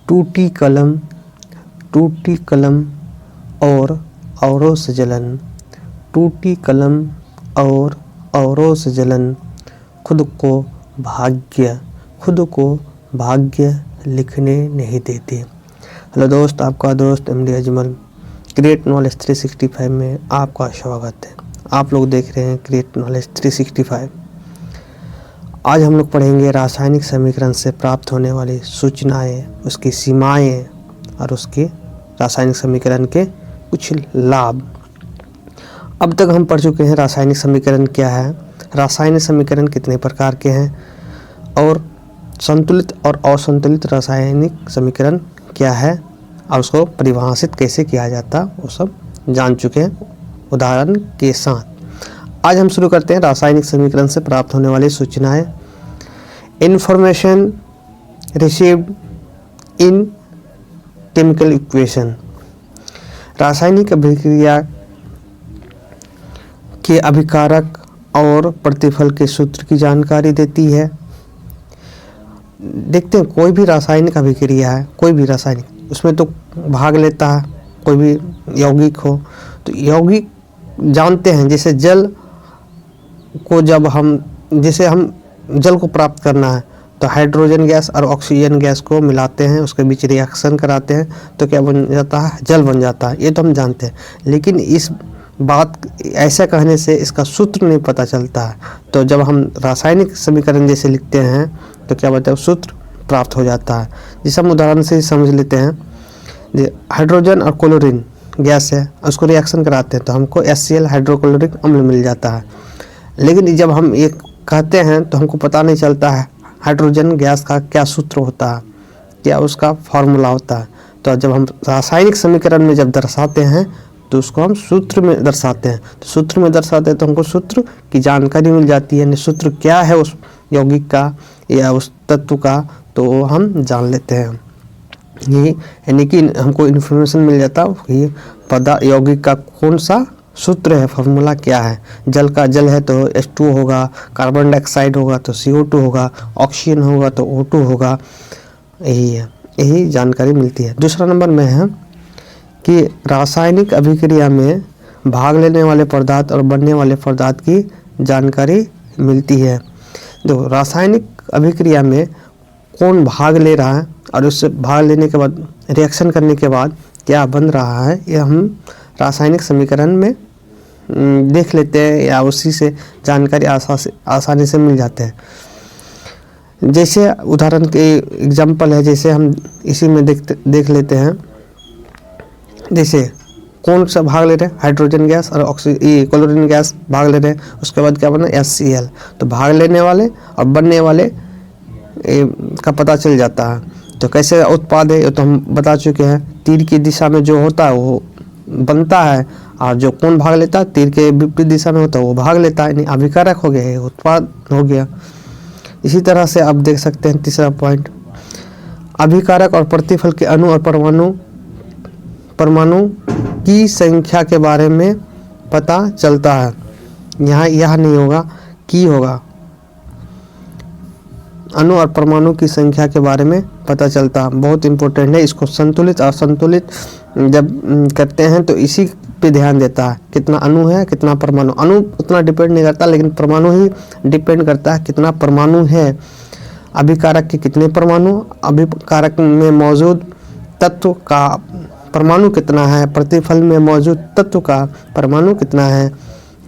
टूटी कलम और औरों से जलन, टूटी कलम और औरों से जलन, खुद को भाग्य लिखने नहीं देती। हेलो दोस्त, आपका दोस्त एमडी अजमल क्रिएट नॉलेज 365 में आपका स्वागत है। आप लोग देख रहे हैं क्रिएट नॉलेज 365। आज हम लोग पढ़ेंगे रासायनिक समीकरण से प्राप्त होने वाली सूचनाएं, उसकी सीमाएं और उसके रासायनिक समीकरण के कुछ लाभ। अब तक हम पढ़ चुके हैं रासायनिक समीकरण क्या है, रासायनिक समीकरण कितने प्रकार के हैं और संतुलित और असंतुलित रासायनिक समीकरण क्या है और उसको परिभाषित कैसे किया जाता, वो सब जान चुके हैं उदाहरण के साथ। आज हम शुरू करते हैं रासायनिक समीकरण से प्राप्त होने वाली सूचनाएं। Information received in chemical equation, रासायनिक अभिक्रिया के अभिकारक और प्रतिफल के सूत्र की जानकारी देती है। देखते हैं कोई भी रासायनिक अभिक्रिया है, कोई भी रासायनिक, उसमें तो भाग लेता है कोई भी यौगिक हो, तो यौगिक जानते हैं जैसे जल को जैसे हम जल को प्राप्त करना है तो हाइड्रोजन गैस और ऑक्सीजन गैस को मिलाते हैं, उसके बीच रिएक्शन कराते हैं तो क्या बन जाता है, जल बन जाता है। ये तो हम जानते हैं, लेकिन इस बात ऐसा कहने से इसका सूत्र नहीं पता चलता है। तो जब हम रासायनिक समीकरण जैसे लिखते हैं तो क्या बोलते हैं, सूत्र प्राप्त हो जाता है। जिसे हम उदाहरण से समझ लेते हैं, हाइड्रोजन और क्लोरीन गैस है, उसको रिएक्शन कराते हैं तो हमको HCl हाइड्रोक्लोरिक अम्ल मिल जाता है। लेकिन जब हम ये कहते हैं तो हमको पता नहीं चलता है हाइड्रोजन गैस का क्या सूत्र होता है, क्या उसका फॉर्मूला होता है। तो जब हम रासायनिक समीकरण में जब दर्शाते हैं तो उसको हम सूत्र में दर्शाते हैं, तो सूत्र में दर्शाते हैं तो हमको सूत्र की जानकारी मिल जाती है। सूत्र क्या है उस यौगिक का या उस तत्व का, तो वो हम जान लेते हैं। ये यानी कि हमको इन्फॉर्मेशन मिल जाता है कि यौगिक का कौन सा सूत्र है, फार्मूला क्या है। जल का जल है तो H2 होगा, कार्बन डाइऑक्साइड होगा तो CO2 होगा, ऑक्सीजन होगा तो O2 होगा। यही जानकारी मिलती है। दूसरा नंबर में है कि रासायनिक अभिक्रिया में भाग लेने वाले पदार्थ और बनने वाले पदार्थ की जानकारी मिलती है। देखो, रासायनिक अभिक्रिया में कौन भाग ले रहा है और उससे भाग लेने के बाद रिएक्शन करने के बाद क्या बन रहा है, ये हम रासायनिक समीकरण में देख लेते हैं या उसी से जानकारी आसानी से मिल जाते हैं। जैसे उदाहरण के एग्जांपल है, जैसे हम इसी में देख लेते हैं। जैसे कौन सा भाग ले रहे हैं, हाइड्रोजन गैस और क्लोरीन गैस भाग ले रहे हैं, उसके बाद क्या बना, HCl। तो भाग लेने वाले और बनने वाले का पता चल जाता है। तो कैसे उत्पाद है ये तो हम बता चुके हैं। तीर की दिशा में जो होता है वो बनता है और जो कौन भाग लेता है, तीर के विपरीत दिशा में होता है वो भाग लेता है, यानी अभिकारक हो गया, उत्पाद हो गया। इसी तरह से आप देख सकते हैं तीसरा पॉइंट, अभिकारक और प्रतिफल के अणु और परमाणु की संख्या के बारे में पता चलता है। यहाँ यह नहीं होगा, की होगा। अणु और परमाणु की संख्या के बारे में पता चलता है, बहुत इंपॉर्टेंट है। इसको संतुलित और असंतुलित जब करते हैं तो इसी पे ध्यान देता है, कितना अणु है कितना परमाणु। अणु उतना डिपेंड नहीं करता, लेकिन परमाणु ही डिपेंड करता है कितना परमाणु है। अभिकारक के कितने परमाणु, अभिकारक में मौजूद तत्व का परमाणु कितना है, प्रतिफल में मौजूद तत्व का परमाणु कितना है,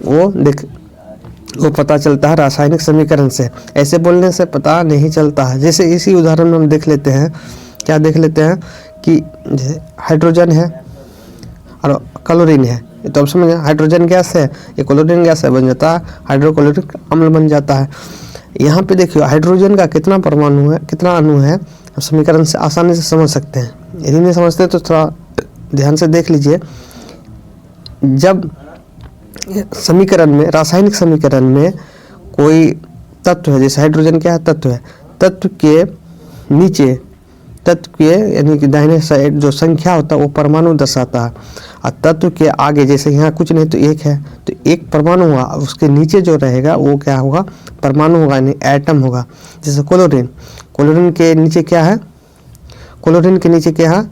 वो पता चलता है रासायनिक समीकरण से। ऐसे बोलने से पता नहीं चलता है। जैसे इसी उदाहरण में हम देख लेते हैं, क्या देख लेते हैं कि हाइड्रोजन है और क्लोरीन है, तो अब समझ, हाइड्रोजन गैस है, ये क्लोरीन गैस है, बन जाता है हाइड्रोक्लोरिक अम्ल बन जाता है। यहाँ पे देखिए हाइड्रोजन का कितना परमाणु है, कितना अणु है, समीकरण से आसानी से समझ सकते हैं। यदि नहीं समझते तो थोड़ा ध्यान से देख लीजिए। जब समीकरण में, रासायनिक समीकरण में कोई तत्व है, जैसे हाइड्रोजन क्या है, तत्व है, तत्व के नीचे, तत्व के यानी कि दाहिने साइड जो संख्या होता है वो परमाणु दर्शाता है, और तत्व के आगे जैसे यहाँ कुछ नहीं तो एक है, तो एक परमाणु हुआ, उसके नीचे जो रहेगा वो क्या होगा, परमाणु होगा, यानी एटम होगा। जैसे क्लोरीन, क्लोरीन के नीचे क्या है, क्लोरीन के नीचे क्या है,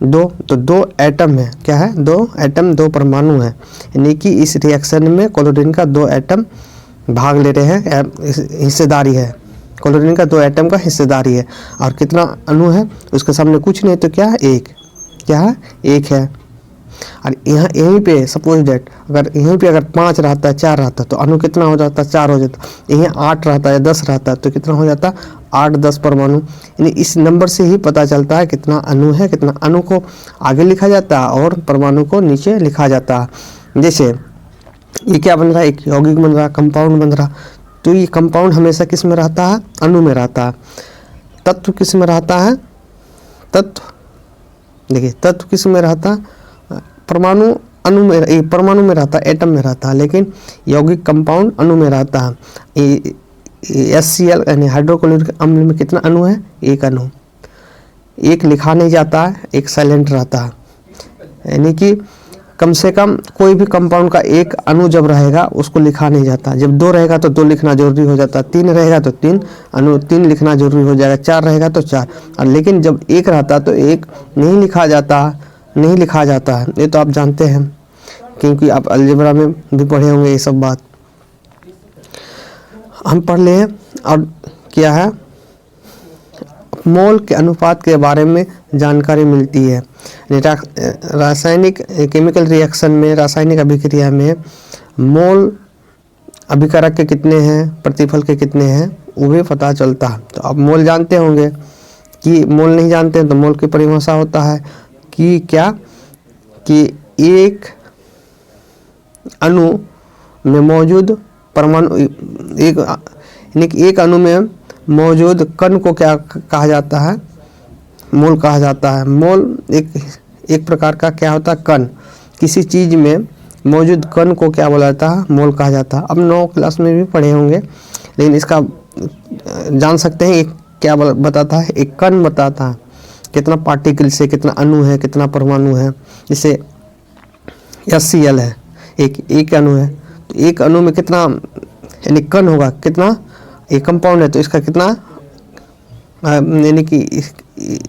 2, तो 2 एटम है, क्या है, 2 एटम 2 परमाणु है, यानी कि इस रिएक्शन में क्लोरीन का 2 एटम भाग ले रहे हैं, हिस्सेदारी है, क्लोरीन का 2 एटम का हिस्सेदारी है। और कितना अणु है उसके सामने कुछ नहीं, तो क्या है, 1, क्या है, 1 है। और यहाँ यहीं पे सपोज डेट अगर यहीं पे अगर 5 रहता है, 4 रहता तो अणु कितना हो जाता, 4 हो जाता। यहीं 8 रहता है, 10 रहता तो कितना हो जाता, 8, 10 परमाणु। यानी इस नंबर से ही पता चलता है कितना अणु है, कितना अणु को आगे लिखा जाता है और परमाणु को नीचे लिखा जाता है। जैसे ये क्या बन रहा है, एक यौगिक बन रहा है, कंपाउंड बन रहा, तो ये कंपाउंड हमेशा किस में रहता है, अणु में रहता है। तत्व किस में रहता है, तत्व, देखिए तत्व किस में रहता है, परमाणु अणु में, परमाणु में रहता है, एटम में रहता है, लेकिन यौगिक कंपाउंड अणु में रहता है। HCl यानी हाइड्रोक्लोरिक अम्ल में कितना अणु है, 1 अणु, 1 लिखा नहीं जाता है, 1 साइलेंट रहता है। यानी कि कम से कम कोई भी कंपाउंड का 1 अणु जब रहेगा उसको लिखा नहीं जाता, जब 2 रहेगा तो 2 लिखना जरूरी हो जाता है, 3 रहेगा तो 3 अणु 3 लिखना जरूरी हो जाएगा, 4 रहेगा तो 4, और लेकिन जब 1 रहता तो 1 नहीं लिखा जाता, नहीं लिखा जाता है। ये तो आप जानते हैं क्योंकि आप अलजेब्रा में भी पढ़े होंगे ये सब बात, हम पढ़ लिए। और क्या है, मोल के अनुपात के बारे में जानकारी मिलती है। रासायनिक केमिकल रिएक्शन में, रासायनिक अभिक्रिया में मोल अभिकारक के कितने हैं, प्रतिफल के कितने हैं, वो भी पता चलता है। तो आप मोल जानते होंगे, कि मोल नहीं जानते हैं तो मोल की परिभाषा होता है कि क्या, कि एक अणु में मौजूद परमाणु, एक अणु में मौजूद कण को क्या कहा जाता है, मोल कहा जाता है। मोल एक प्रकार का क्या होता है, कण, किसी चीज़ में मौजूद कण को क्या बोला जाता है, मोल कहा जाता है। अब 9 क्लास में भी पढ़े होंगे, लेकिन इसका जान सकते हैं एक क्या बताता है, एक कण बताता है कितना पार्टिकल से, कितना अणु है, कितना परमाणु है। जैसे HCl है, एक अणु है, तो एक अणु में कितना यानी कण होगा, कितना, एक कंपाउंड है तो इसका कितना, यानी कि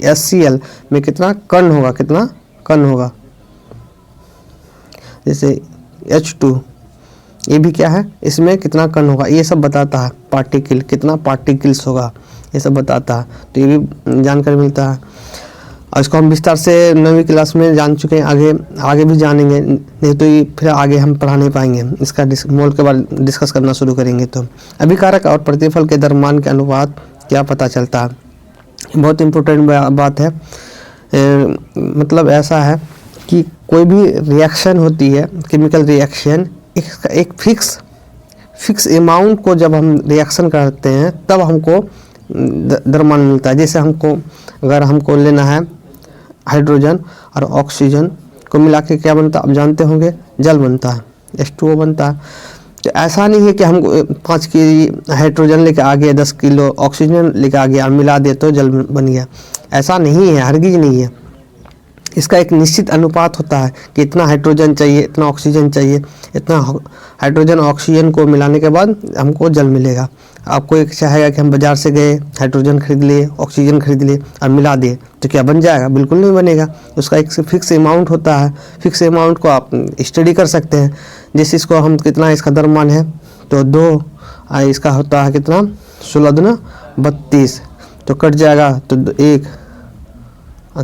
HCl में कितना कण होगा, कितना कण होगा। जैसे H2 ये भी क्या है, इसमें कितना कण होगा, ये सब बताता है। पार्टिकल, कितना पार्टिकल्स होगा, ये सब बताता है, तो ये भी जानकारी मिलता है। और इसको हम विस्तार से 9वीं क्लास में जान चुके हैं, आगे भी जानेंगे, नहीं तो ये फिर आगे हम पढ़ा नहीं पाएंगे। इसका मोल के बारे में डिस्कस करना शुरू करेंगे तो अभिकारक और प्रतिफल के दरम्यान के अनुपात क्या पता चलता है, बहुत इम्पोर्टेंट बात है। मतलब ऐसा है कि कोई भी रिएक्शन होती है, केमिकल रिएक्शन, एक फिक्स अमाउंट को जब हम रिएक्शन करते हैं तब हमको दरम्यान मिलता है। जैसे अगर हमको लेना है हाइड्रोजन और ऑक्सीजन को मिला के क्या बनता है, आप जानते होंगे, जल बनता है, H2O बनता है। तो ऐसा नहीं है कि हमको 5 kg हाइड्रोजन लेके आ गया, 10 किलो ऑक्सीजन लेके आ गया और मिला दे तो जल बन गया, ऐसा नहीं है, हरगिज नहीं है। इसका एक निश्चित अनुपात होता है कि इतना हाइड्रोजन चाहिए, इतना ऑक्सीजन चाहिए, इतना हाइड्रोजन ऑक्सीजन को मिलाने के बाद हमको जल मिलेगा। आपको एक चाहेगा कि हम बाज़ार से गए, हाइड्रोजन खरीद लिए, ऑक्सीजन खरीद लिए और मिला दिए, तो क्या बन जाएगा, बिल्कुल नहीं बनेगा। उसका एक फिक्स अमाउंट होता है, फिक्स अमाउंट को आप स्टडी कर सकते हैं। जैसे इसको हम कितना इसका दरम्यान है, तो 2, इसका होता है कितना, 16 दूना 32, तो कट जाएगा तो 1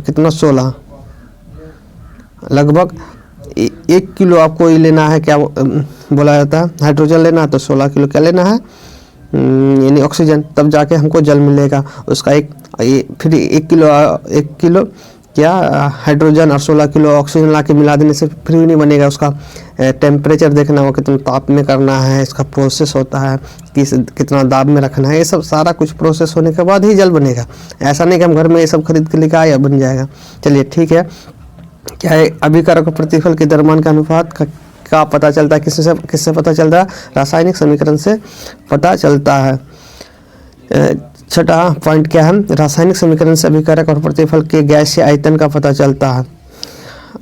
कितना 16, लगभग 1 किलो आपको ये लेना है, क्या बोला जाता है, हाइड्रोजन लेना है तो 16 किलो क्या लेना है, यानी ऑक्सीजन, तब जाके हमको जल मिलेगा। उसका फिर 1 किलो क्या हाइड्रोजन और 16 किलो ऑक्सीजन ला के मिला देने से फिर भी नहीं बनेगा। उसका टेम्परेचर देखना होगा, कितना ताप में करना है, इसका प्रोसेस होता है, कितना दाब में रखना है, ये सब सारा कुछ प्रोसेस होने के बाद ही जल बनेगा। ऐसा नहीं कि हम घर में ये सब खरीद के लेकर आए या बन जाएगा। चलिए ठीक है, क्या है, अभिकारक और प्रतिफल के दरम्यान का अनुपात का पता चलता है, किससे पता चलता है, रासायनिक समीकरण से पता चलता है। छठा पॉइंट क्या है, रासायनिक समीकरण से अभिकारक और प्रतिफल के गैसीय आयतन का पता चलता है।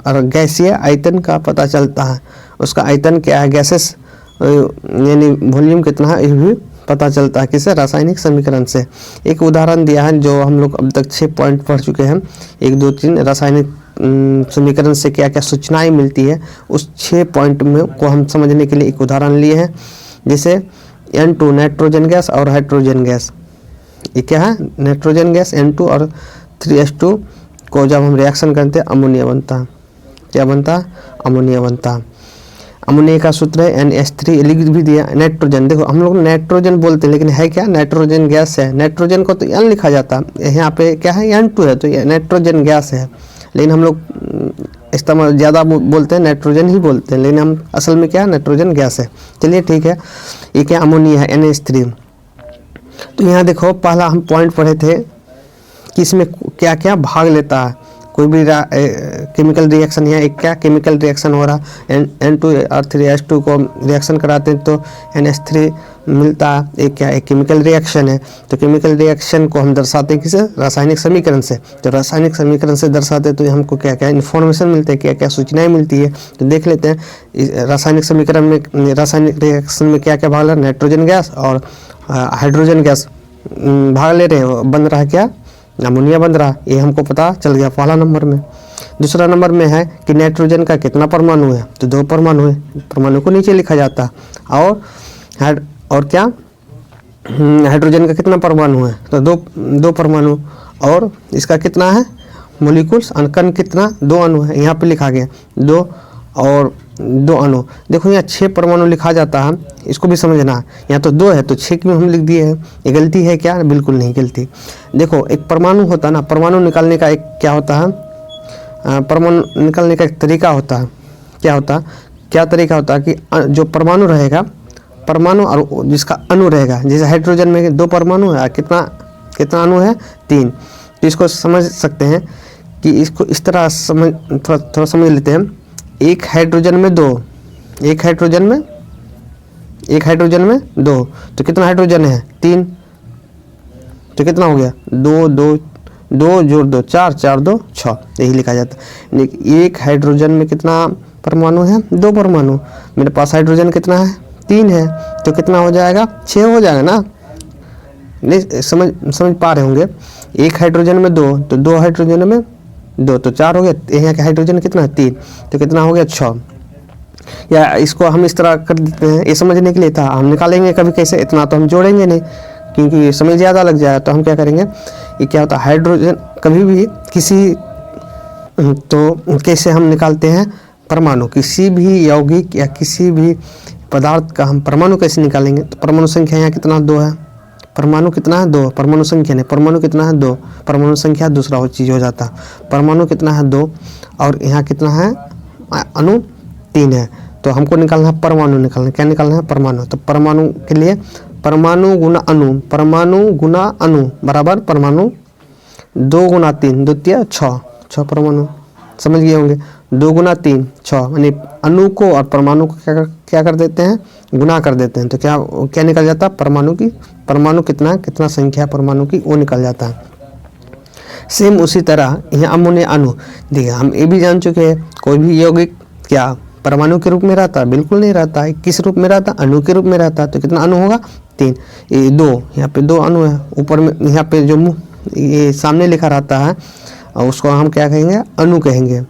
और गैसीय आयतन का पता चलता है, उसका आयतन क्या है, गैसेस यानी वॉल्यूम कितना है, ये भी पता चलता है किससे, रासायनिक समीकरण से। एक उदाहरण दिया है जो हम लोग अब तक 6 पॉइंट पढ़ चुके हैं, 1 2 3 रासायनिक समीकरण से क्या क्या सूचनाएं मिलती है, उस 6 पॉइंट में को हम समझने के लिए एक उदाहरण लिए हैं। जैसे N2 नाइट्रोजन गैस और हाइड्रोजन गैस, ये क्या है, नाइट्रोजन गैस N2 और 3H2 को जब हम रिएक्शन करते हैं अमोनिया बनता है। क्या बनता है, अमोनिया बनता है। अमोनिया का सूत्र है NH3, लिख भी दिया। नाइट्रोजन, देखो हम लोग नाइट्रोजन बोलते हैं लेकिन है क्या, नाइट्रोजन गैस है। नाइट्रोजन को तो N लिखा जाता है, यहाँ पे क्या है N2 है, तो ये नाइट्रोजन गैस है। लेकिन हम लोग इस्तेमाल ज़्यादा बोलते हैं नाइट्रोजन ही बोलते हैं, लेकिन हम असल में क्या है, नाइट्रोजन गैस है। चलिए ठीक है, ये क्या अमोनिया है NH3। तो यहाँ देखो पहला हम पॉइंट पढ़े थे कि इसमें क्या क्या भाग लेता है, कोई भी केमिकल रिएक्शन। यहाँ एक क्या केमिकल रिएक्शन हो रहा है, N2 और 3H2 को रिएक्शन कराते हैं तो NH3 मिलता है, एक क्या एक केमिकल रिएक्शन है। तो केमिकल रिएक्शन को हम दर्शाते हैं किसे, रासायनिक समीकरण से। तो रासायनिक समीकरण से दर्शाते हैं तो हमको क्या क्या इन्फॉर्मेशन मिलते हैं, क्या क्या सूचनाएं मिलती है। तो देख लेते हैं रासायनिक समीकरण में, रासायनिक रिएक्शन में क्या क्या भाग रहा है, नाइट्रोजन गैस और हाइड्रोजन गैस भाग ले रहे हैं, बन रहा है क्या, अमोनिया बन रहा है। ये हमको पता चल गया पहला नंबर में। दूसरा नंबर में है कि नाइट्रोजन का कितना परमाणु है, तो 2 परमाणु है, परमाणु को नीचे लिखा जाता है। और क्या हाइड्रोजन का कितना परमाणु है, तो 2 परमाणु। और इसका कितना है मोलिकुल्स, कण कितना, 2 अणु है, यहाँ पे लिखा गया 2 और 2 अणु। देखो यहाँ 6 परमाणु लिखा जाता है, इसको भी समझना है। यहाँ तो 2 है तो 6 क्यों हम लिख दिए हैं, ये गलती है क्या, बिल्कुल नहीं गलती। देखो एक परमाणु होता है ना, परमाणु निकालने का एक क्या होता है, परमाणु निकालने का एक तरीका होता है। क्या होता है, क्या तरीका होता है कि जो परमाणु रहेगा, परमाणु और जिसका अणु रहेगा, जैसे हाइड्रोजन में 2 परमाणु है, कितना अणु है, 3। तो इसको समझ सकते हैं कि इसको इस तरह थोड़ा समझ लेते हैं। एक हाइड्रोजन में 2, एक हाइड्रोजन में 2, तो कितना हाइड्रोजन है, 3। तो कितना हो गया, 2 2 2 जोड़ 2 4 4 2 6, यही लिखा जाता है। एक हाइड्रोजन में कितना परमाणु है, 2 परमाणु। मेरे पास हाइड्रोजन कितना है, 3 है, तो कितना हो जाएगा, 6 हो जाएगा ना। नहीं समझ पा रहे होंगे। एक हाइड्रोजन में 2, तो 2 हाइड्रोजन में 2, तो 4 हो गया। यहाँ का हाइड्रोजन कितना है, 3, तो कितना हो गया, 6। या इसको हम इस तरह कर देते हैं, ये समझने के लिए था। हम निकालेंगे कभी कैसे, इतना तो हम जोड़ेंगे नहीं क्योंकि समय ज़्यादा लग जाएगा। तो हम क्या करेंगे, ये क्या होता है हाइड्रोजन, कभी भी किसी, तो कैसे हम निकालते हैं परमाणु, किसी भी यौगिक या किसी भी पदार्थ का हम परमाणु कैसे निकालेंगे। तो परमाणु संख्या यहाँ कितना, 2 है। परमाणु कितना है, 2। परमाणु संख्या नहीं, परमाणु कितना है, 2। परमाणु संख्या दूसरा वो चीज़ हो जाता है। परमाणु कितना है, 2, और यहाँ कितना है, अणु 3 है। तो हमको निकालना है परमाणु, निकालना क्या निकालना है, परमाणु। तो परमाणु के लिए परमाणु गुना अणु, परमाणु गुना अणु बराबर परमाणु 2 गुना 3, 2 तिया 6 परमाणु, समझ गए होंगे। 2 गुना 3 6, यानी अणु को और परमाणु को क्या कर देते हैं, गुना कर देते हैं। तो क्या निकल जाता है, परमाणु कितना संख्या परमाणु की, वो निकल जाता है। सेम उसी तरह यहाँ अमोनिया अणु, देखिए हम ये भी जान चुके हैं, कोई भी यौगिक क्या परमाणु के रूप में रहता है, बिल्कुल नहीं रहता है। किस रूप में रहता है, अणु के रूप में रहता है। तो कितना अणु होगा, 3, ये 2, यहाँ पे 2 अणु है। ऊपर में यहाँ पे जो ये सामने लिखा रहता है और उसको हम क्या कहेंगे, अणु कहेंगे।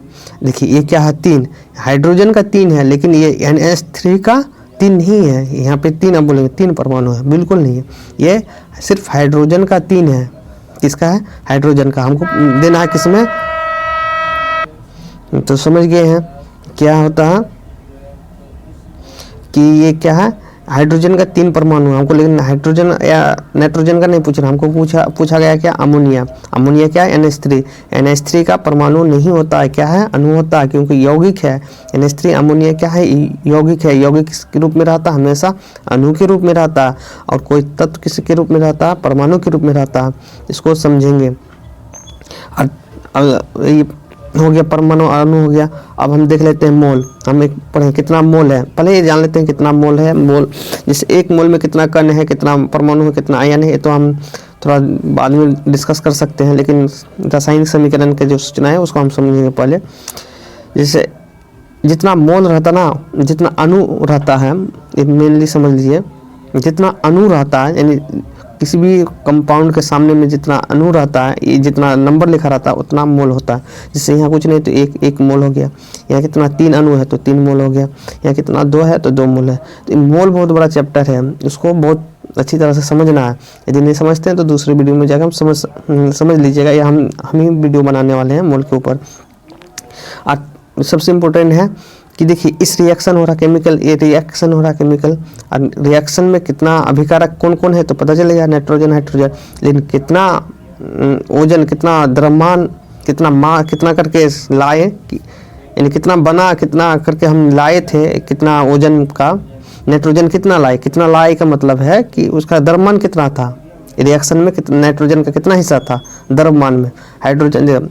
देखिए ये क्या है, 3, हाइड्रोजन का 3 है, लेकिन ये NH3 का 3 नहीं है। यहाँ पे 3 अब बोलेंगे 3 परमाणु है, बिल्कुल नहीं है। ये सिर्फ हाइड्रोजन का 3 है। किसका है, हाइड्रोजन का। हमको देना है किसमें, तो समझ गए हैं क्या होता है कि ये क्या है, हाइड्रोजन का 3 परमाणु हमको, लेकिन हाइड्रोजन या नाइट्रोजन का नहीं पूछ रहा हमको, पूछा गया क्या, अमोनिया। अमोनिया क्या है, NH3 का परमाणु नहीं होता है, क्या है, अणु होता है, क्योंकि यौगिक है। NH3 अमोनिया क्या है, यौगिक है। यौगिक के रूप में रहता है, हमेशा अणु के रूप में रहता है। और कोई तत्व किस के रूप में रहता है, परमाणु के रूप में रहता है। इसको समझेंगे। ये हो गया परमाणु, अणु हो गया। अब हम देख लेते हैं मोल। हम एक पढ़े कितना मोल है, पहले ये जान लेते हैं कितना मोल है। मोल जैसे 1 मोल में कितना कण है, कितना परमाणु है, कितना आयन है, ये तो हम थोड़ा बाद में डिस्कस कर सकते हैं, लेकिन रासायनिक समीकरण के जो सूचना है उसको हम समझेंगे पहले। जैसे जितना मोल रहता ना, जितना अणु रहता है, ये मेनली समझ लीजिए, जितना अणु रहता है, यानी किसी भी कंपाउंड के सामने में जितना अणु रहता है, ये जितना नंबर लिखा रहता है उतना मोल होता है। जैसे यहाँ कुछ नहीं तो एक मोल हो गया, यहाँ कितना 3 अणु है तो 3 मोल हो गया, यहाँ कितना 2 है तो 2 मोल है। तो ये मोल बहुत बड़ा चैप्टर है, उसको बहुत अच्छी तरह से समझना है। यदि नहीं समझते हैं तो दूसरे वीडियो में जाकर हम समझ लीजिएगा, या हम ही वीडियो बनाने वाले हैं मोल के ऊपर। और सबसे इम्पोर्टेंट है कि देखिए इस रिएक्शन हो रहा केमिकल, ये रिएक्शन हो रहा केमिकल, और रिएक्शन में कितना अभिकारक कौन कौन है तो पता चलेगा, नाइट्रोजन हाइड्रोजन। लेकिन कितना ओजन, कितना द्रव्यमान, कितना कितना करके लाए, यानी कितना बना, कितना करके हम लाए थे, कितना ओजन का नाइट्रोजन कितना लाए का मतलब है कि उसका द्रव्यमान कितना था। रिएक्शन में कितना नाइट्रोजन का कितना हिस्सा था द्रव्यमान में। हाइड्रोजन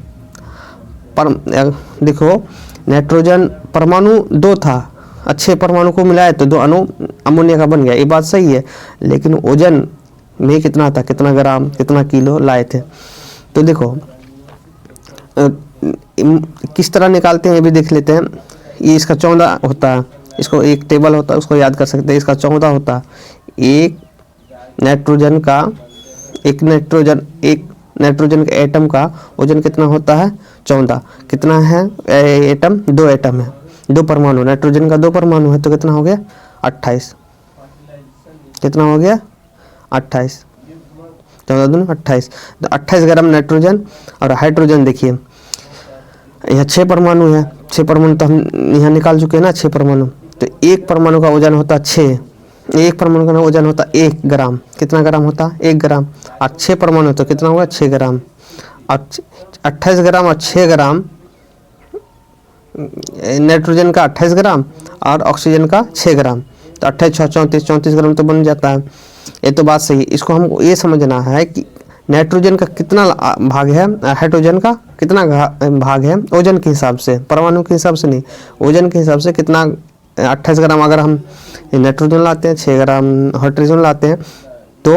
देखो नाइट्रोजन परमाणु 2 था, अच्छे परमाणु को मिलाए तो 2 अणु अमोनिया का बन गया, ये बात सही है। लेकिन ओजन में कितना था, कितना ग्राम, कितना किलो लाए थे। तो देखो किस तरह निकालते हैं ये भी देख लेते हैं। ये इसका 14 होता है, इसको एक टेबल होता है उसको याद कर सकते हैं। इसका 14 होता है। एक नाइट्रोजन के एटम का वजन कितना होता है 14। कितना है एटम, 2 एटम है, 2 परमाणु, नाइट्रोजन का 2 परमाणु है तो कितना हो गया 28। कितना हो गया 28, 14 दूनी 28। तो 28 ग्राम नाइट्रोजन। और हाइड्रोजन देखिए यहाँ 6 परमाणु है, 6 परमाणु तो हम यहाँ निकाल चुके हैं ना 6 परमाणु। तो एक परमाणु का वजन होता 6, एक परमाणु का वजन होता 1 ग्राम। कितना ग्राम होता 1 ग्राम। और 6 परमाणु तो कितना होगा 6 ग्राम। और 28 ग्राम और 6 ग्राम, नाइट्रोजन का 28 ग्राम और ऑक्सीजन का 6 ग्राम, तो 28 6 34 ग्राम तो बन जाता है। ये तो बात सही है। इसको हमको ये समझना है कि नाइट्रोजन का कितना भाग है, हाइड्रोजन का कितना भाग है ओजन के हिसाब से, परमाणु के हिसाब से नहीं, ओजन के हिसाब से कितना। 28 ग्राम अगर हम नाइट्रोजन लाते हैं, 6 ग्राम हाइड्रोजन लाते हैं तो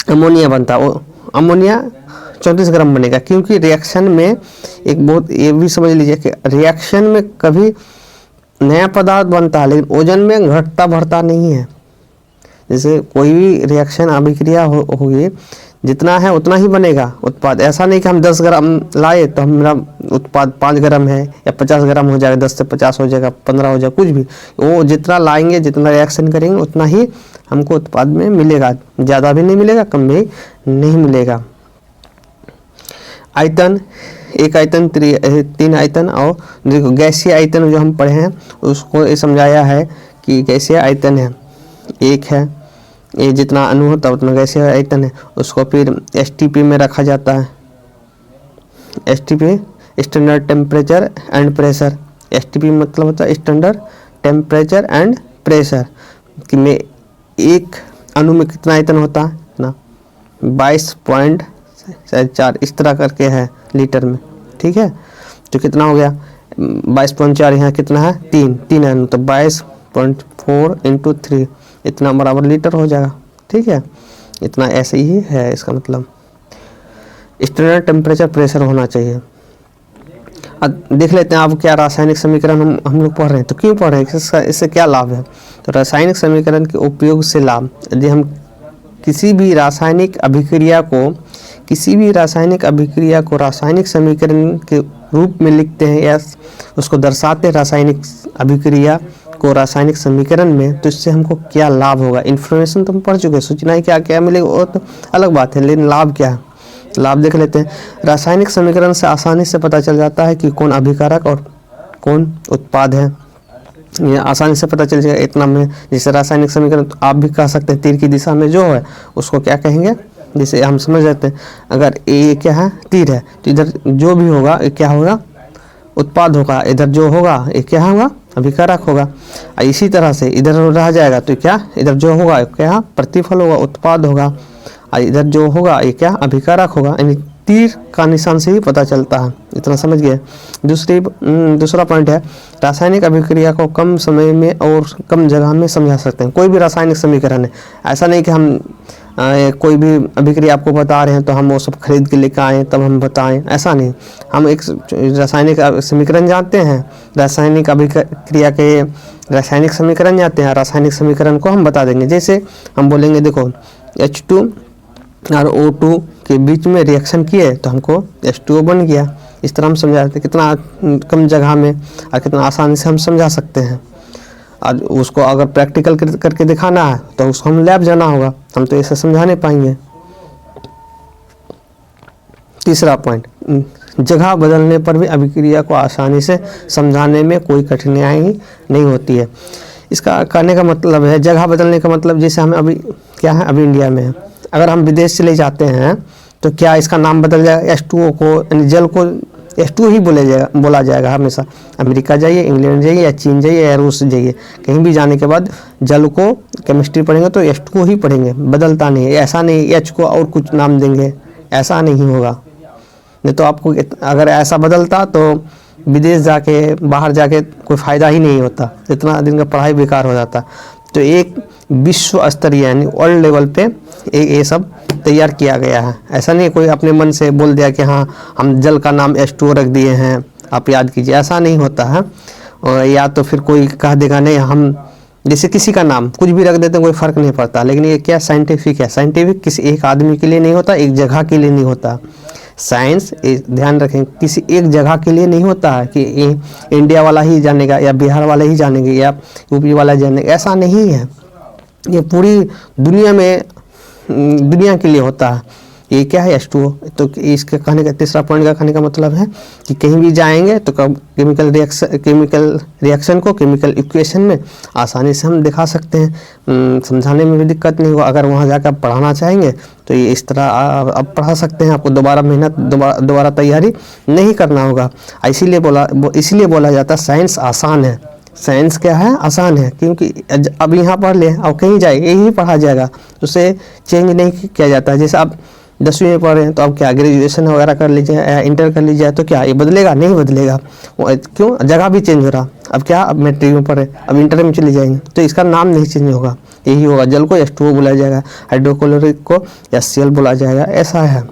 अमोनिया बनता है। अमोनिया 34 ग्राम बनेगा, क्योंकि रिएक्शन में एक बहुत ये भी समझ लीजिए कि रिएक्शन में कभी नया पदार्थ बनता है लेकिन ओजन में घटता बढ़ता नहीं है। जैसे कोई भी रिएक्शन अभिक्रिया होगी, जितना है उतना ही बनेगा उत्पाद। ऐसा नहीं कि हम 10 ग्राम लाए तो हमारा उत्पाद 5 ग्राम है या 50 ग्राम हो जाएगा, 10 से 50 हो जाएगा, 15 हो जाएगा, कुछ भी। वो जितना लाएंगे, जितना रिएक्शन करेंगे उतना ही हमको उत्पाद में मिलेगा, ज़्यादा भी नहीं मिलेगा, कम भी नहीं मिलेगा। आयतन, एक आयतन, 3 आयतन, और देखो गैसीय आयतन जो हम पढ़े हैं उसको समझाया है कि गैसीय आयतन है, एक है, ये जितना अणु होता है उतना गैसीय आयतन है। उसको फिर STP में रखा जाता है। STP standard temperature and pressure. STP मतलब होता है स्टैंडर्ड टेम्परेचर एंड प्रेशर, कि में एक अणु में कितना आयतन होता है ना 22.4 इस तरह करके है लीटर में, ठीक है। तो कितना हो गया 22.4, यहाँ कितना है 3 अणु, तो 22.4 × 3 इतना बराबर लीटर हो जाएगा, ठीक है। इतना ऐसे ही है, इसका मतलब स्टैंडर्ड टेम्परेचर प्रेशर होना चाहिए। अब देख लेते हैं अब क्या रासायनिक समीकरण हम लोग पढ़ रहे हैं। तो क्यों पढ़ रहे हैं, इससे क्या लाभ है। तो रासायनिक समीकरण के उपयोग से लाभ, यदि हम किसी भी रासायनिक अभिक्रिया को रासायनिक समीकरण के रूप में लिखते हैं या उसको दर्शाते हैं रासायनिक अभिक्रिया को रासायनिक समीकरण में, तो इससे हमको क्या लाभ होगा। इन्फॉर्मेशन तो हम पढ़ चुके हैं, सूचना ही क्या क्या मिलेगा वो तो अलग बात है, लेकिन लाभ क्या है, लाभ देख लेते हैं। रासायनिक समीकरण से आसानी से पता चल जाता है कि कौन अभिकारक और कौन उत्पाद है। ये आसानी से पता चल जाएगा इतना में। जैसे रासायनिक समीकरण तो आप भी कह सकते हैं तीर की दिशा में जो है उसको क्या कहेंगे, जैसे हम समझ जाते हैं अगर ये क्या है तीर है तो इधर जो भी होगा ये क्या होगा उत्पाद होगा, इधर जो होगा ये क्या होगा अभिकारक होगा। इसी तरह से इधर रह जाएगा तो क्या इधर जो होगा क्या प्रतिफल होगा, उत्पाद होगा। इधर जो होगा ये क्या अभिकारक होगा। यानी तीर का निशान से ही पता चलता है, इतना समझ गए। दूसरा पॉइंट है रासायनिक अभिक्रिया को कम समय में और कम जगह में समझा सकते हैं। कोई भी रासायनिक समीकरण है, ऐसा नहीं कि हम कोई भी अभिक्रिया आपको बता रहे हैं तो हम वो सब खरीद के लेकर आएँ तब हम बताएं, ऐसा नहीं। हम एक रासायनिक समीकरण जानते हैं, रासायनिक अभिक्रिया के रासायनिक समीकरण जानते हैं, रासायनिक समीकरण को हम बता देंगे। जैसे हम बोलेंगे देखो H2 और O2 के बीच में रिएक्शन किए तो हमको H2O बन गया। इस तरह हम समझा सकते हैं, कितना कम जगह में और कितना आसानी से हम समझा सकते हैं। और उसको अगर प्रैक्टिकल करके दिखाना है तो उसको हम लैब जाना होगा, हम तो ऐसे समझा नहीं पाएंगे। तीसरा पॉइंट, जगह बदलने पर भी अभिक्रिया को आसानी से समझाने में कोई कठिनाई नहीं होती है। इसका कहने का मतलब है, जगह बदलने का मतलब जैसे हमें अभी क्या है, अभी इंडिया में है, अगर हम विदेश चले जाते हैं तो क्या इसका नाम बदल जाएगा? H2O को, यानी जल को H2O ही बोला जाएगा हमेशा। अमेरिका जाइए, इंग्लैंड जाइए या चीन जाइए या रूस जाइए, कहीं भी जाने के बाद जल को केमिस्ट्री पढ़ेंगे तो H2O ही पढ़ेंगे, बदलता नहीं है। ऐसा नहीं H को और कुछ नाम देंगे, ऐसा नहीं होगा। नहीं तो आपको अगर ऐसा बदलता तो विदेश जाके, बाहर जाके कोई फ़ायदा ही नहीं होता, इतना दिन का पढ़ाई बेकार हो जाता। तो एक विश्व स्तरीय यानी वर्ल्ड लेवल पे ये सब तैयार किया गया है। ऐसा नहीं कोई अपने मन से बोल दिया कि हाँ हम जल का नाम H2O रख दिए हैं, आप याद कीजिए, ऐसा नहीं होता है। और या तो फिर कोई कह देगा नहीं, हम जैसे किसी का नाम कुछ भी रख देते हैं, कोई फ़र्क नहीं पड़ता। लेकिन ये क्या साइंटिफिक है, साइंटिफिक किसी एक आदमी के लिए नहीं होता, एक जगह के लिए नहीं होता। साइंस ध्यान रखें, किसी एक जगह के लिए नहीं होता है कि इंडिया वाला ही जानेगा या बिहार वाला ही जानेंगे या यूपी वाला जानेगा, ऐसा नहीं है। ये पूरी दुनिया में, दुनिया के लिए होता है। ये क्या है H2O। तो इसके कहने का तीसरा पॉइंट का कहने का मतलब है कि कहीं भी जाएंगे तो केमिकल रिएक्शन को केमिकल इक्वेशन में आसानी से हम दिखा सकते हैं, समझाने में भी दिक्कत नहीं होगा। अगर वहाँ जाकर पढ़ाना चाहेंगे तो ये इस तरह आप पढ़ा सकते हैं, आपको दोबारा मेहनत, दोबारा तैयारी नहीं करना होगा। इसीलिए बोला जाता है साइंस आसान है। साइंस क्या है? आसान है, क्योंकि अब यहाँ पढ़ लें और कहीं जाए यही पढ़ा जाएगा, उसे चेंज नहीं किया जाता है। जैसे आप 10वीं में पढ़ रहे हैं तो अब क्या ग्रेजुएशन वगैरह कर लीजिए या इंटर कर लीजिए तो क्या ये बदलेगा? नहीं बदलेगा। क्यों? जगह भी चेंज हो रहा। अब क्या, अब मैट्रिक में पढ़े, अब इंटर में चले जाएंगे तो इसका नाम नहीं चेंज होगा, यही होगा। जल को H2O बोला जाएगा, हाइड्रोक्लोरिक को HCl बोला जाएगा, ऐसा है।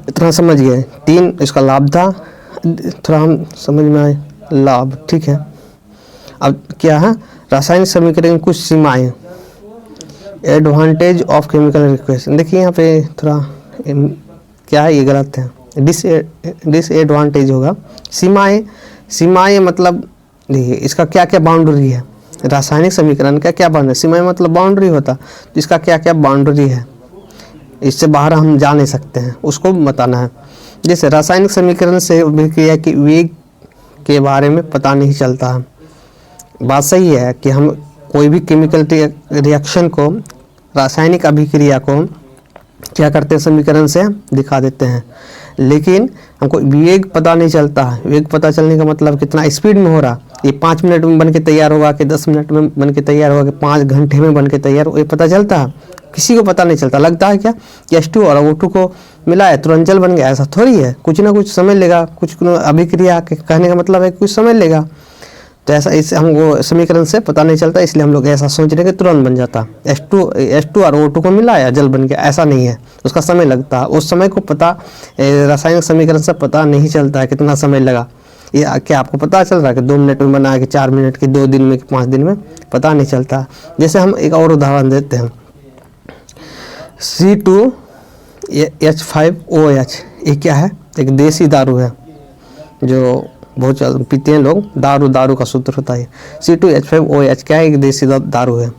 इतना समझ गए। 3 इसका लाभ था, थोड़ा हम समझ में आए लाभ, ठीक है। अब क्या है, रासायनिक समीकरण की कुछ सीमाएं, एडवांटेज ऑफ केमिकल रिएक्शन। देखिए यहाँ पे थोड़ा क्या है, ये गलत है, डिसएडवांटेज होगा। सीमाएं मतलब देखिए इसका क्या क्या बाउंड्री है, रासायनिक समीकरण का क्या बाउंड्री, सीमाएं मतलब बाउंड्री होता, तो इसका क्या क्या बाउंड्री है, इससे बाहर हम जा नहीं सकते हैं, उसको बताना है। जैसे रासायनिक समीकरण से अभिक्रिया की वेग के बारे में पता नहीं चलता है। बात सही है कि हम कोई भी केमिकल रिएक्शन को, रासायनिक अभिक्रिया को क्या करते हैं, समीकरण से दिखा देते हैं, लेकिन हमको वेग पता नहीं चलता है। वेग पता चलने का मतलब कितना स्पीड में हो रहा, ये 5 मिनट में बन के तैयार होगा कि 10 मिनट में बन के तैयार होगा कि 5 घंटे में बन के तैयार हो, ये पता चलता है? किसी को पता नहीं चलता। लगता है क्या कि H2 और O2 को मिला है तुरंत जल बन गया, ऐसा थोड़ी है। कुछ ना कुछ समय लेगा, कुछ अभिक्रिया के कहने का मतलब है कुछ समय लेगा। तो ऐसा इस हमको समीकरण से पता नहीं चलता, इसलिए हम लोग ऐसा सोच रहे कि तुरंत बन जाता। H2 और O2 को मिला या जल बन गया, ऐसा नहीं है, उसका समय लगता है। उस समय को पता रासायनिक समीकरण से पता नहीं चलता है कितना समय लगा। ये क्या आपको पता चल रहा है कि 2 मिनट में बना, कि 4 मिनट, कि 2 दिन में, कि 5 दिन में, पता नहीं चलता। जैसे हम एक और उदाहरण देते हैं, C2H5OH, ये क्या है? एक देसी दारू है जो बहुत पीते हैं लोग, दारू का सूत्र होता है। C2H5OH क्या है? एक देसी दारू है।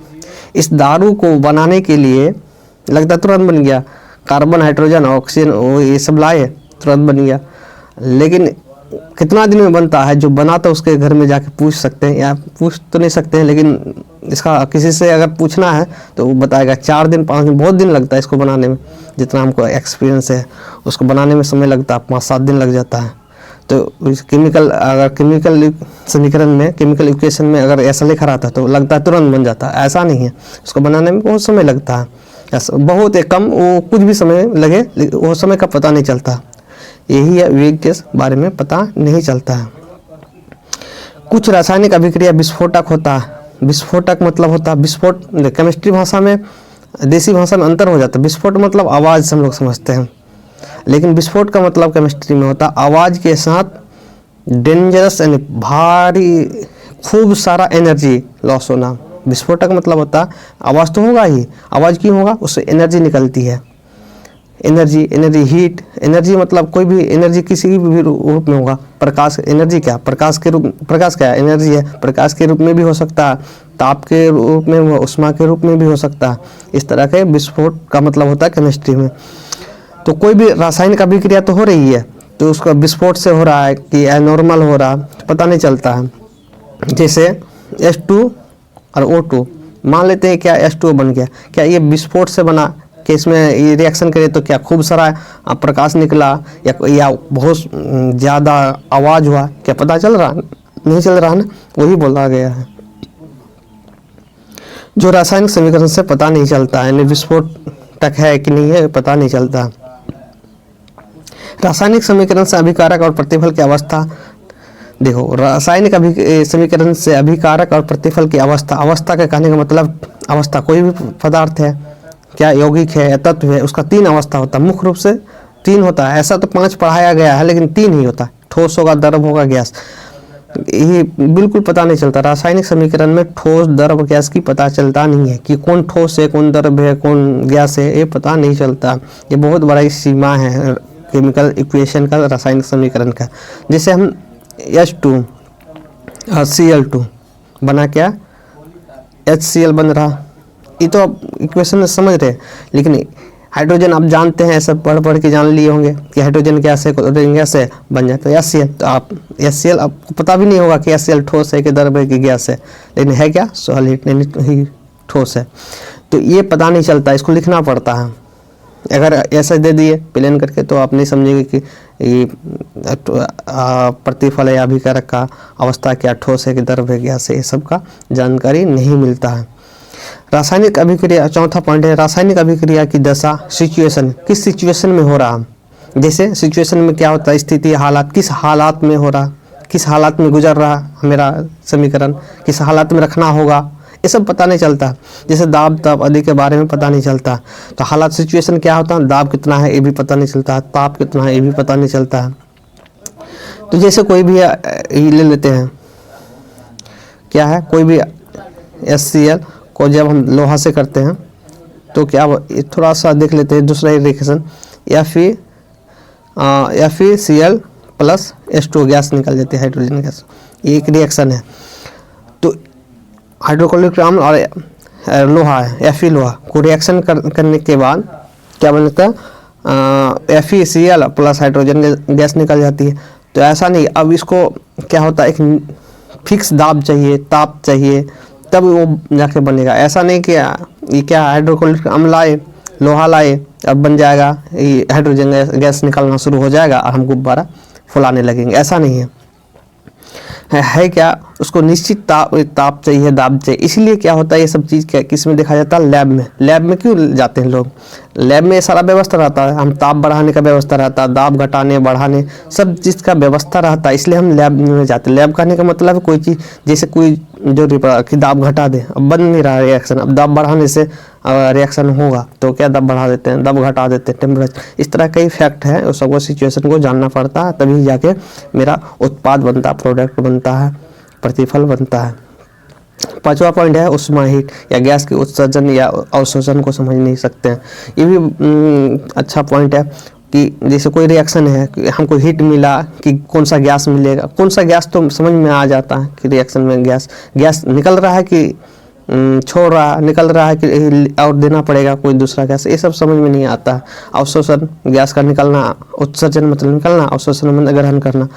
इस दारू को बनाने के लिए लगता तुरंत बन गया, कार्बन, हाइड्रोजन, ऑक्सीजन ये सब लाए, तुरंत बन गया। लेकिन कितना दिन में बनता है? जो बनाता है उसके घर में जाके पूछ सकते हैं, या पूछ तो नहीं सकते हैं, लेकिन इसका किसी से अगर पूछना है तो वो बताएगा 4 दिन 5 दिन, बहुत दिन लगता है इसको बनाने में। जितना हमको एक्सपीरियंस है, उसको बनाने में समय लगता है 5-7 दिन लग जाता है। तो केमिकल समीकरण में, केमिकल इक्वेशन में अगर ऐसा लिखा रहता तो लगता है तुरंत बन जाता, ऐसा नहीं है। उसको बनाने में बहुत समय लगता है, ऐसा बहुत कम, वो कुछ भी समय लगे, वो समय का पता नहीं चलता। यही है, वेग के बारे में पता नहीं चलता है। कुछ रासायनिक अभिक्रिया विस्फोटक होता है। विस्फोटक मतलब होता है विस्फोट, केमिस्ट्री भाषा में देसी भाषा में अंतर हो जाता है। विस्फोट मतलब आवाज़ से हम लोग समझते हैं, लेकिन विस्फोट का मतलब केमिस्ट्री में होता है आवाज़ के साथ डेंजरस यानी भारी खूब सारा एनर्जी लॉस होना। विस्फोट का मतलब होता है आवाज़ तो होगा ही, आवाज़ क्यों होगा, उससे एनर्जी निकलती है। एनर्जी हीट, एनर्जी मतलब कोई भी एनर्जी किसी भी रूप में होगा। प्रकाश एनर्जी क्या, प्रकाश क्या एनर्जी है, प्रकाश के रूप में भी हो सकता है, ताप के रूप में, उष्मा के रूप में भी हो सकता है। इस तरह के विस्फोट का मतलब होता है केमिस्ट्री में। तो कोई भी रासायनिक अभिक्रिया तो हो रही है, तो उसका विस्फोट से हो रहा है कि एनॉर्मल हो रहा पता नहीं चलता है। जैसे H2 और O2 मान लेते हैं, क्या H2O बन गया, क्या ये विस्फोट से बना कि इसमें ये रिएक्शन करे तो क्या खूब सारा प्रकाश निकला या बहुत ज़्यादा आवाज़ हुआ, क्या पता चल रहा, नहीं चल रहा ना, वही बोला गया है। जो रासायनिक समीकरण से पता नहीं चलता है, यानी विस्फोटक है कि नहीं है पता नहीं चलता। रासायनिक समीकरण से अभिकारक और प्रतिफल की अवस्था, देखो रासायनिक समीकरण से अभिकारक और प्रतिफल की अवस्था का कहने का मतलब अवस्था कोई भी पदार्थ है, क्या यौगिक है या तत्व है, उसका 3 अवस्था होता है, मुख्य रूप से 3 होता है। ऐसा तो 5 पढ़ाया गया है, लेकिन 3 ही होता है, ठोस होगा, द्रव होगा, गैस। ये बिल्कुल पता नहीं चलता रासायनिक समीकरण में, ठोस द्रव गैस की पता चलता नहीं है कि कौन ठोस है, कौन द्रव है, कौन गैस है, ये पता नहीं चलता। ये बहुत बड़ा सीमा है केमिकल इक्वेशन का, रासायनिक समीकरण का। जैसे हम H2 और Cl2 बना क्या, HCl बन रहा, ये तो आप इक्वेशन में समझ रहे हैं। लेकिन हाइड्रोजन आप जानते हैं, ऐसा पढ़ के जान लिए होंगे कि हाइड्रोजन गैस है, हाइड्रोजन गैस है, बन जाता है HCl। तो आप HCl आपको पता भी नहीं होगा कि HCl ठोस है कि द्रव है कि गैस है, लेकिन है क्या, सॉलिड यानी ठोस है। तो ये पता नहीं चलता, इसको लिखना पड़ता है। अगर ऐसा दे दिए प्लेन करके तो आप नहीं समझेंगे कि ये प्रतिफल या अभिकारक का अवस्था क्या, ठोस है कि द्रव है, गैस है, ये सब का जानकारी नहीं मिलता है। रासायनिक अभिक्रिया, चौथा पॉइंट है रासायनिक अभिक्रिया की दशा, सिचुएशन, किस सिचुएशन में हो रहा। जैसे सिचुएशन में क्या होता है, स्थिति, हालात, किस हालात में हो रहा, किस हालात में गुजर रहा मेरा समीकरण, किस हालात में रखना होगा, ये सब पता नहीं चलता। जैसे दाब ताप आदि के बारे में पता नहीं चलता। तो हालात सिचुएशन क्या होता है, दाब कितना है ये भी पता नहीं चलता, ताप कितना है ये भी पता नहीं चलता। तो जैसे कोई भी ले लेते हैं, क्या है, कोई भी HCl को जब हम लोहा से करते हैं तो क्या, थोड़ा सा देख लेते हैं दूसरा reaction, Cl plus H2 gas निकल जाती है, हाइड्रोजन गैस, ये एक रिएक्शन है। तो हाइड्रोक्लोरिक अम्ल और लोहा है, Fe लोहा को रिएक्शन करने के बाद क्या बनता है, FeCl प्लस हाइड्रोजन गैस निकल जाती है। तो ऐसा नहीं, अब इसको क्या होता है, एक फिक्स दाब चाहिए, ताप चाहिए, तब वो जाके बनेगा। ऐसा नहीं कि ये क्या हाइड्रोक्लोरिक अम्ल लाए, लोहा लाए, अब बन जाएगा, ये हाइड्रोजन गैस निकलना शुरू हो जाएगा और हम गुब्बारा फुलाने लगेंगे, ऐसा नहीं है क्या, उसको निश्चित ताप चाहिए, दाब चाहिए। इसलिए क्या होता है, ये सब चीज़ क्या किस में देखा जाता है, लैब में। लैब में क्यों जाते हैं लोग, लैब में सारा व्यवस्था रहता है, हम ताप बढ़ाने का व्यवस्था रहता है, दाब घटाने बढ़ाने सब चीज़ का व्यवस्था रहता है, इसलिए हम लैब में जाते हैं। लैब करने का मतलब है कोई चीज़, जैसे कोई जो कि दाब घटा दे, अब बन नहीं रहा रिएक्शन, अब दाब बढ़ाने से रिएक्शन होगा, तो क्या दाब बढ़ा देते हैं, दाब घटा देते हैं, टेम्परेचर, इस तरह कई फैक्ट है, उस सबको सिचुएशन को जानना पड़ता है, तभी जाके मेरा उत्पाद बनता है, प्रोडक्ट बनता है, प्रतिफल बनता है। 5वां पॉइंट है उष्मा हीट, या गैस के उत्सर्जन या अवशोषण को समझ नहीं सकते हैं। ये भी अच्छा पॉइंट है कि जैसे कोई रिएक्शन है, हमको हीट मिला कि कौन सा गैस मिलेगा, कौन सा गैस तो समझ में आ जाता है कि रिएक्शन में गैस निकल रहा है कि छोड़ रहा, निकल रहा है कि और देना पड़ेगा कोई दूसरा गैस, ये सब समझ में नहीं आता। अवशोषण, गैस का निकलना, उत्सर्जन मतलब निकलना, अवशोषण मतलब ग्रहण करना।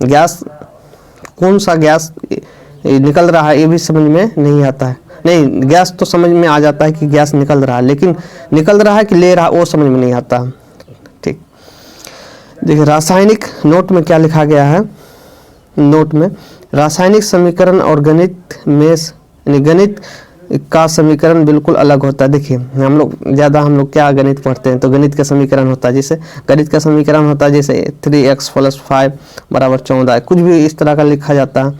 गैस, कौन सा गैस निकल रहा है ये भी समझ में नहीं आता है। नहीं, गैस तो समझ में आ जाता है कि गैस निकल रहा है, लेकिन निकल रहा है कि ले रहा वो समझ में नहीं आता। ठीक, देखिए रासायनिक नोट में क्या लिखा गया है, नोट में रासायनिक समीकरण और गणित में, गणित का समीकरण बिल्कुल अलग होता है। देखिए हम लोग क्या गणित पढ़ते हैं, तो गणित का समीकरण होता है, जैसे गणित का समीकरण होता है जैसे 3x + 5 = 14, कुछ भी इस तरह का लिखा जाता है।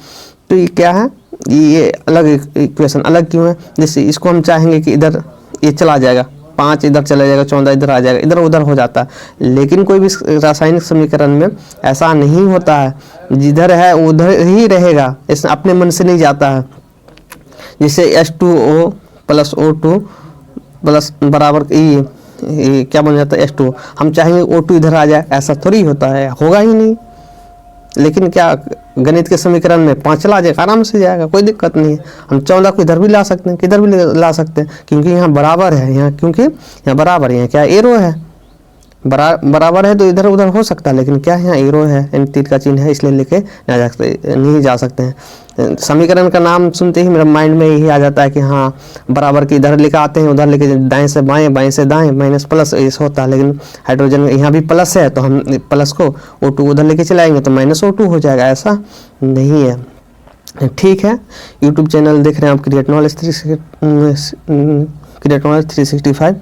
तो ये क्या है, ये अलग इक्वेशन, अलग क्यों है, जैसे इसको हम चाहेंगे कि इधर ये चला जाएगा, 5 इधर चला जाएगा, 14 इधर आ जाएगा, इधर उधर हो जाता है। लेकिन कोई भी रासायनिक समीकरण में ऐसा नहीं होता है, जिधर है उधर ही रहेगा, इसमें अपने मन से नहीं जाता है। जैसे H2O प्लस O2 प्लस बराबर ये क्या बन जाता है H2O, हम चाहेंगे O2 इधर आ जाए, ऐसा थोड़ी होता है, होगा ही नहीं। लेकिन क्या गणित के समीकरण में 5 चला जाएगा, आराम से जाएगा, कोई दिक्कत नहीं है। हम 14 को इधर भी ला सकते हैं, किधर भी ला सकते हैं, क्योंकि यहाँ बराबर है, यहाँ क्योंकि यहाँ बराबर है, क्या एरो है, बराबर है तो इधर उधर हो सकता है। लेकिन क्या है, यहाँ एरो है, यानी तीर का चिन्ह है, इसलिए लेके नहीं जा सकते हैं। समीकरण का नाम सुनते ही मेरे माइंड में यही आ जाता है कि हाँ बराबर के इधर लेकर आते हैं, उधर लेके दाएं से बाएं, बाएं से दाएं, माइनस प्लस ऐसा होता है। लेकिन हाइड्रोजन यहाँ भी प्लस है तो हम प्लस को O2 उधर लेके चलाएंगे तो माइनस O2 हो जाएगा, ऐसा नहीं है। ठीक है, यूट्यूब चैनल देख रहे हैं आप क्रिएट नॉलेज 365।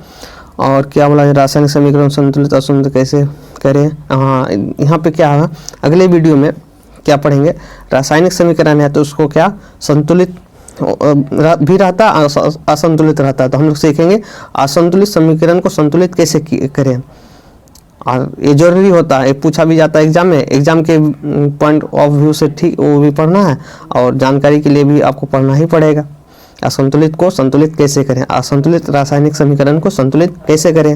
और क्या बोला, रासायनिक समीकरण संतुलित असंतुलित कैसे करें। हाँ, यहाँ पे क्या है, अगले वीडियो में क्या पढ़ेंगे, रासायनिक समीकरण है तो उसको क्या संतुलित भी रहता है, असंतुलित रहता है, तो हम लोग सीखेंगे असंतुलित समीकरण को संतुलित कैसे करें। और ये जरूरी होता है, पूछा भी जाता है एग्जाम में, एग्जाम के पॉइंट ऑफ व्यू से ठीक वो भी पढ़ना है, और जानकारी के लिए भी आपको पढ़ना ही पड़ेगा। असंतुलित को संतुलित कैसे करें, असंतुलित रासायनिक समीकरण को संतुलित कैसे करें,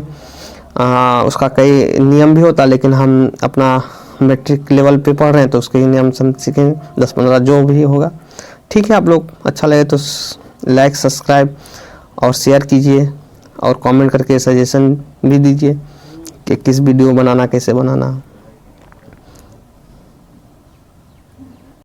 उसका कई नियम भी होता है, लेकिन हम अपना मैट्रिक लेवल पे पढ़ रहे हैं तो उसके नियम सीखेंगे, 10-15 जो भी होगा। ठीक है, आप लोग अच्छा लगे तो लाइक, सब्सक्राइब और शेयर कीजिए, और कमेंट करके सजेशन भी दीजिए कि किस वीडियो बनाना, कैसे बनाना।